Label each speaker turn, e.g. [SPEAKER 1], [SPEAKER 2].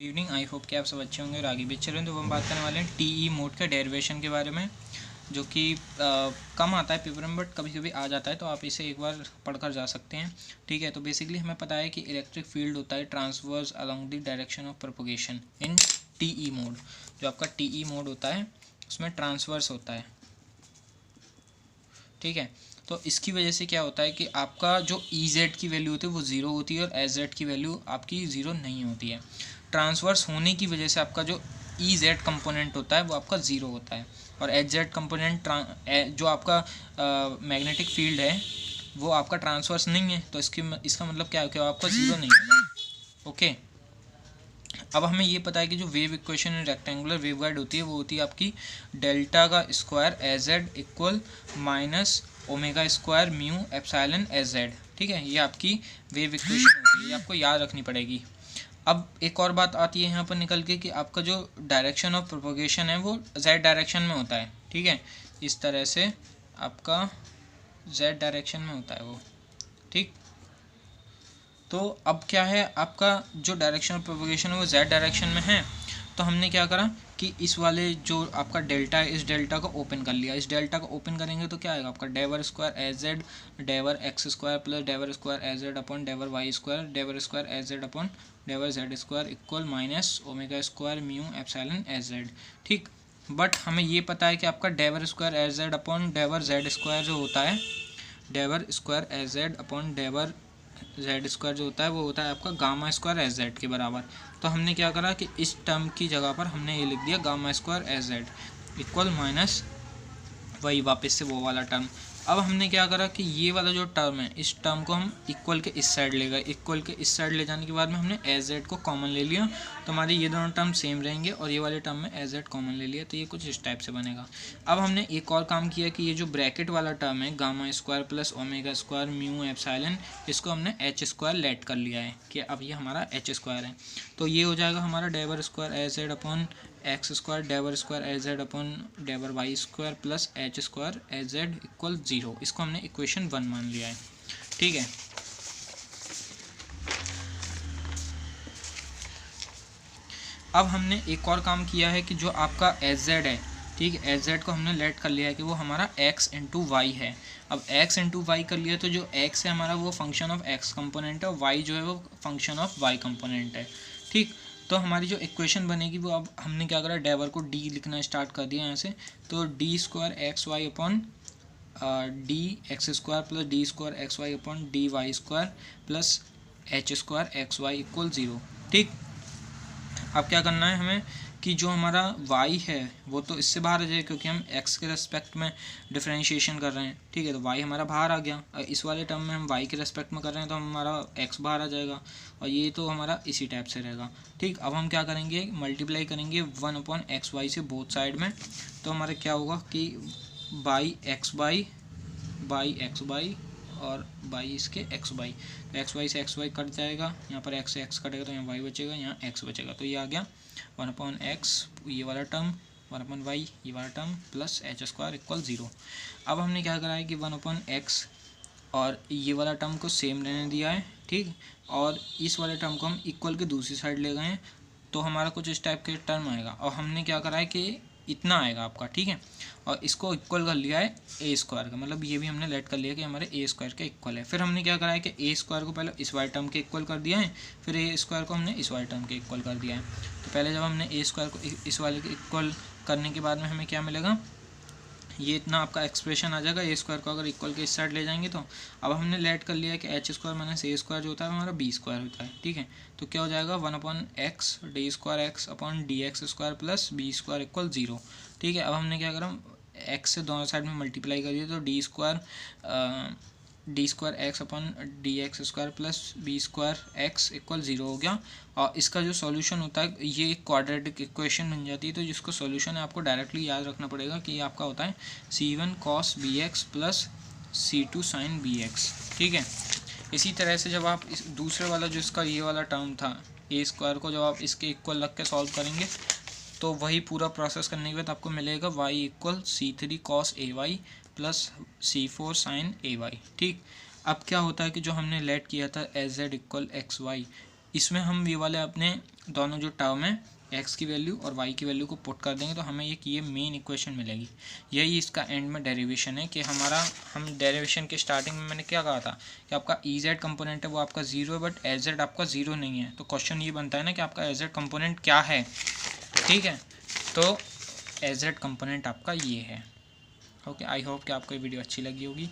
[SPEAKER 1] Evening. I hope कि आप सब अच्छे होंगे और आगे भी अच्छे रहें। तो हम बात करने वाले हैं टीई मोड के डेरिवेशन के बारे में, जो कि कम आता है पेपर में बट कभी कभी आ जाता है, तो आप इसे एक बार पढ़कर जा सकते हैं। ठीक है, तो बेसिकली हमें पता है कि इलेक्ट्रिक फील्ड होता है transverse along the direction of propagation in TE mode. जो आपका टीई मोड होता है उसमें ट्रांसवर्स होता है। ठीक है, तो इसकी वजह से क्या होता है कि आपका जो ई जेड की वैल्यू होती है वो ज़ीरो होती है और एच जेड की वैल्यू आपकी ज़ीरो नहीं होती है। ट्रांसवर्स होने की वजह से आपका जो ई जेड कंपोनेंट होता है वो आपका ज़ीरो होता है और एच जेड कंपोनेंट जो आपका मैग्नेटिक फील्ड है वो आपका ट्रांसवर्स नहीं है, तो इसका मतलब क्या है कि आपका ज़ीरो नहीं होगा। ओके, अब हमें ये पता है कि जो wave equation in rectangular waveguide होती है वो होती है आपकी डेल्टा का square E z equal minus omega square mu epsilon E Z. ठीक है, ये आपकी वेव इक्वेशन होती है, ये आपको याद रखनी पड़ेगी। अब एक और बात आती है यहाँ पर निकल के कि आपका जो डायरेक्शन ऑफ प्रोपोगेशन है वो जेड डायरेक्शन में होता है। ठीक है, इस तरह से आपका जेड डायरेक्शन में होता है वो। ठीक, तो अब क्या है, आपका जो डायरेक्शन ऑफ प्रोपोगेशन है वो जेड डायरेक्शन में है, तो हमने क्या करा कि इस वाले जो आपका डेल्टा है इस डेल्टा को ओपन कर लिया। इस डेल्टा को ओपन करेंगे तो क्या आएगा आपका del square E Z del X square plus del square E Z upon del Y square del square E Z upon del Z square equal minus omega square mu epsilon E Z. ठीक, but हमें ये पता है कि आपका del square E Z upon del Z square जो होता है, del square E Z upon del Z square जो होता है वो होता है आपका गामा स्क्वायर एज जेड के बराबर। तो हमने क्या करा कि इस टर्म की जगह पर हमने ये लिख दिया gamma square E z equal minus वही वापस से वो वाला टर्म। अब हमने क्या करा कि ये वाला जो टर्म है इस टर्म को हम इक्वल के इस साइड ले गए। इक्वल के इस साइड ले जाने के बाद में हमने एज जेड को कॉमन ले लिया, तो हमारे ये दोनों टर्म सेम रहेंगे और ये वाले टर्म में एज जेड कॉमन ले लिया, तो ये कुछ इस टाइप से बनेगा। अब हमने एक और काम किया कि ये जो ब्रैकेट वाला टर्म है gamma square plus omega square mu epsilon, इसको हमने एच स्क्वायर लेट कर लिया है कि अब ये हमारा एच स्क्वायर है। तो ये हो जाएगा हमारा del square E Z upon X square del square H Z upon del Y square plus H square H Z equal zero. इसको हमने इक्वेशन 1 मान लिया है। ठीक है, अब हमने एक और काम किया है कि जो आपका एच जेड है, ठीक है, एच जेड को हमने लेट कर लिया है कि वो हमारा एक्स इंटू वाई है। अब एक्स इंटू वाई कर लिया तो जो एक्स है हमारा वो फंक्शन ऑफ एक्स कंपोनेंट है और वाई जो है वो फंक्शन ऑफ वाई कंपोनेंट है। ठीक, तो हमारी जो इक्वेशन बनेगी वो अब हमने क्या करा, डेवर को डी लिखना स्टार्ट कर दिया यहाँ से। तो d square x y upon d x square plus d square x y upon d y square plus H square x y equal zero. ठीक, अब क्या करना है हमें कि जो हमारा y है वो तो इससे बाहर आ जाए क्योंकि हम x के रेस्पेक्ट में डिफरेंशिएशन कर रहे हैं। ठीक है, तो y हमारा बाहर आ गया। इस वाले टर्म में हम y के रेस्पेक्ट में कर रहे हैं तो हमारा x बाहर आ जाएगा और ये तो हमारा इसी टाइप से रहेगा। ठीक, अब हम क्या करेंगे, मल्टीप्लाई करेंगे 1 अपॉन एक्स वाई से बोथ साइड में, तो हमारा क्या होगा कि बाई एक्स बाई और बाई इसके एक्स बाई, तो एक्स वाई से एक्स वाई कट जाएगा, यहाँ पर एक्स से एक्स कटेगा तो यहाँ वाई बचेगा, यहाँ एक्स बचेगा, तो ये आ गया 1 अपॉन एक्स ये वाला टर्म 1 अपॉन वाई ये वाला term plus H square equal zero. अब हमने क्या करा है कि 1 अपॉन एक्स और ये वाला टर्म को सेम रहने दिया है। ठीक, और इस वाले टर्म को हम इक्वल के दूसरी साइड ले गए हैं, तो हमारा कुछ इस टाइप के टर्म आएगा और हमने क्या करा है कि इतना आएगा आपका। ठीक है, और इसको इक्वल कर लिया है ए स्क्वायर का, मतलब ये भी हमने लेट कर लिया कि हमारे ए स्क्वायर के इक्वल है। फिर हमने क्या करा है कि ए स्क्वायर को पहले इस वाले टर्म के इक्वल कर दिया है, फिर ए स्क्वायर को हमने इस वाले टर्म के इक्वल कर दिया है। तो पहले जब हमने ए स्क्वायर को इस वाले के इक्वल करने के बाद में हमें क्या मिलेगा, ये इतना आपका एक्सप्रेशन आ जाएगा। ए स्क्वायर को अगर इक्वल के इस साइड ले जाएंगे तो अब हमने लेट कर लिया है कि एच स्क्वायर माइनस ए स्क्वायर जो होता है हमारा बी स्क्वायर होता है। ठीक है, तो क्या हो जाएगा 1 upon x d square x upon d x square plus b square equal zero. ठीक है, अब हमने क्या करा, एक्स से दोनों साइड में मल्टीप्लाई कर दिया तो d square x upon d x square plus b square x equal zero हो गया। और इसका जो सॉल्यूशन होता है ये एक क्वाड्रेटिक इक्वेशन बन जाती है, तो जिसको सॉल्यूशन है आपको डायरेक्टली याद रखना पड़ेगा कि ये आपका होता है c1 cos bx plus c2 sin bx। ठीक है, इसी तरह से जब आप इस दूसरे वाला जो इसका ये वाला टर्म था ए स्क्वायर को जब आप इसके इक्वल रख के सॉल्व करेंगे तो वही पूरा प्रोसेस करने के बाद आपको मिलेगा y equal c3 cos ay plus c4 sin ay। ठीक, अब क्या होता है कि जो हमने लेट किया था E z equal x y, इसमें हम ये वाले अपने दोनों जो टर्म है एक्स की वैल्यू और वाई की वैल्यू को पुट कर देंगे तो हमें ये मेन इक्वेशन मिलेगी। यही इसका एंड में डेरिवेशन है कि हम डेरिवेशन के स्टार्टिंग में मैंने क्या कहा था कि आपका ई जेड कंपोनेंट है वो आपका 0 है, बट एज जेड आपका 0 नहीं है। तो क्वेश्चन ये बनता है ना कि आपका एज जेड कंपोनेंट क्या है, ठीक है। तो एज जेड कंपोनेंट आपका ये है। ओके, आई होप कि आपको ये वीडियो अच्छी लगी होगी।